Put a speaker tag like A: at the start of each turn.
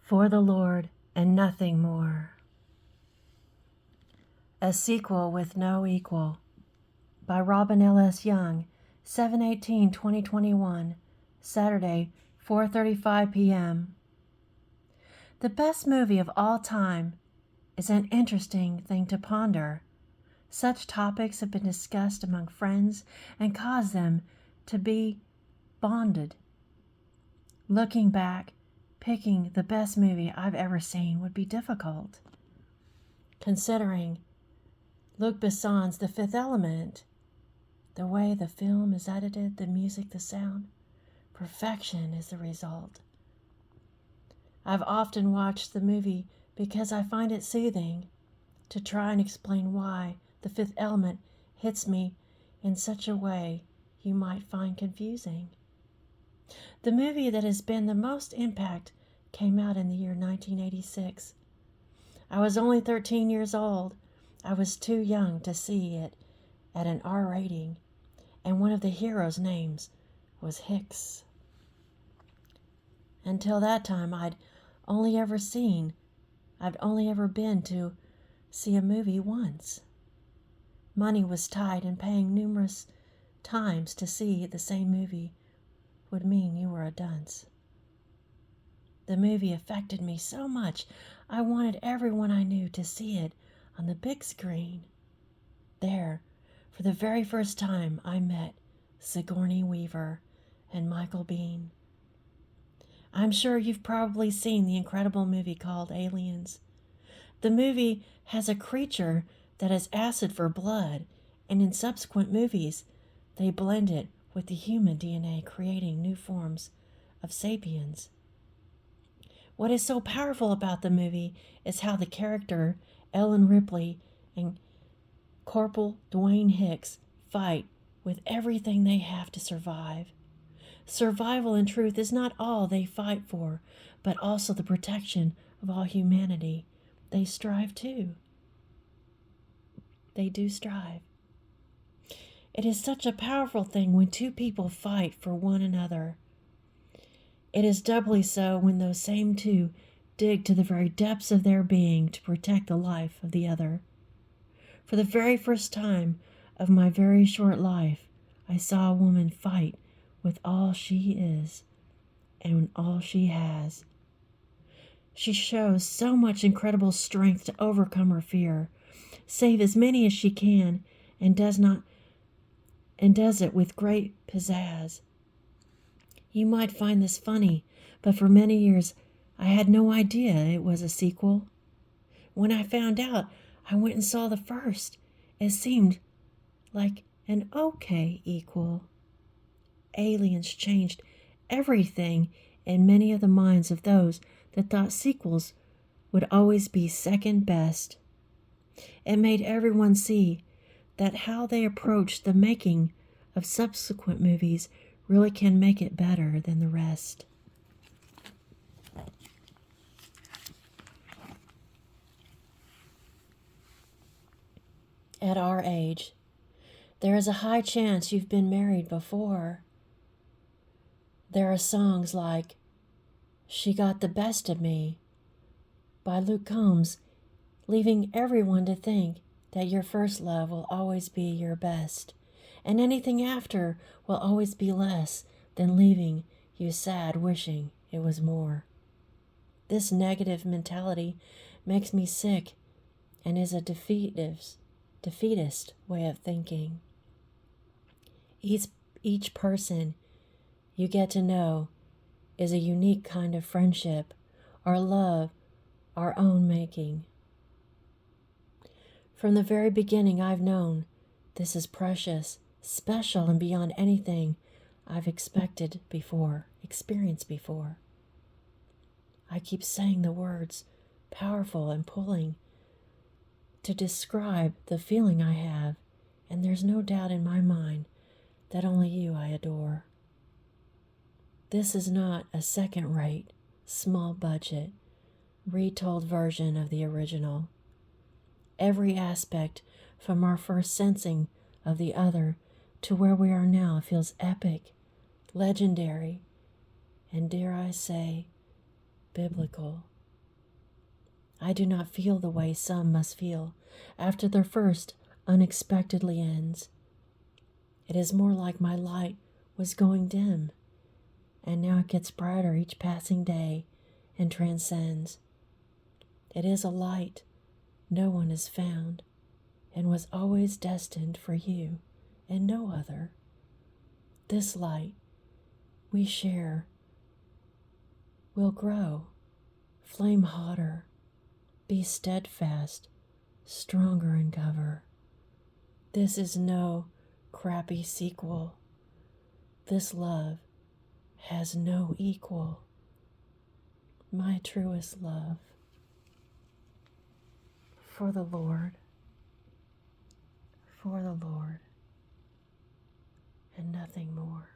A: for the Lord and nothing more. A Sequel with No Equal by Robin L.S. Young, 7/18/2021, Saturday, 4:35 p.m. The best movie of all time is an interesting thing to ponder. Such topics have been discussed among friends and cause them to be bonded. Looking back, picking the best movie I've ever seen would be difficult, considering Luc Besson's The Fifth Element. The way the film is edited, the music, the sound, perfection is the result. I've often watched the movie because I find it soothing to try and explain why The Fifth Element hits me in such a way you might find confusing. The movie that has been the most impact came out in the year 1986. I was only 13 years old. I was too young to see it at an R rating, and one of the heroes' names was Hicks. Until that time, I'd only ever been to see a movie once. Money was tight, and paying numerous times to see the same movie would mean you were a dunce. The movie affected me so much, I wanted everyone I knew to see it on the big screen. There, for the very first time, I met Sigourney Weaver and Michael Biehn. I'm sure you've probably seen the incredible movie called Aliens. The movie has a creature that has acid for blood, and in subsequent movies, they blend it with the human DNA, creating new forms of sapiens. What is so powerful about the movie is how the character Ellen Ripley and Corporal Dwayne Hicks fight with everything they have to survive. Survival, in truth, is not all they fight for, but also the protection of all humanity. They strive too. They do strive. It is such a powerful thing when two people fight for one another. It is doubly so when those same two dig to the very depths of their being to protect the life of the other. For the very first time of my very short life, I saw a woman fight with all she is and all she has. She shows so much incredible strength to overcome her fear, save as many as she can, and does it with great pizzazz. You might find this funny, but for many years I had no idea it was a sequel. When I found out, I went and saw the first. It seemed like an okay equal. Aliens changed everything in many of the minds of those that thought sequels would always be second best. It made everyone see that how they approach the making of subsequent movies really can make it better than the rest. At our age, there is a high chance you've been married before. There are songs like She Got the Best of Me by Luke Combs, leaving everyone to think that your first love will always be your best, and anything after will always be less than leaving you sad wishing it was more. This negative mentality makes me sick and is a defeatist way of thinking. Each person you get to know is a unique kind of friendship or love, our own making. From the very beginning, I've known this is precious, special, and beyond anything I've experienced before. I keep saying the words, powerful and pulling, to describe the feeling I have, and there's no doubt in my mind that only you I adore. This is not a second-rate, small-budget, retold version of the original. Every aspect, from our first sensing of the other to where we are now, feels epic, legendary, and dare I say, biblical. I do not feel the way some must feel after their first unexpectedly ends. It is more like my light was going dim, and now it gets brighter each passing day and transcends. It is a light no one has found, and was always destined for you and no other. This light we share will grow, flame hotter, be steadfast, stronger and cover. This is no crappy sequel. This love has no equal. My truest love. For the Lord, and nothing more.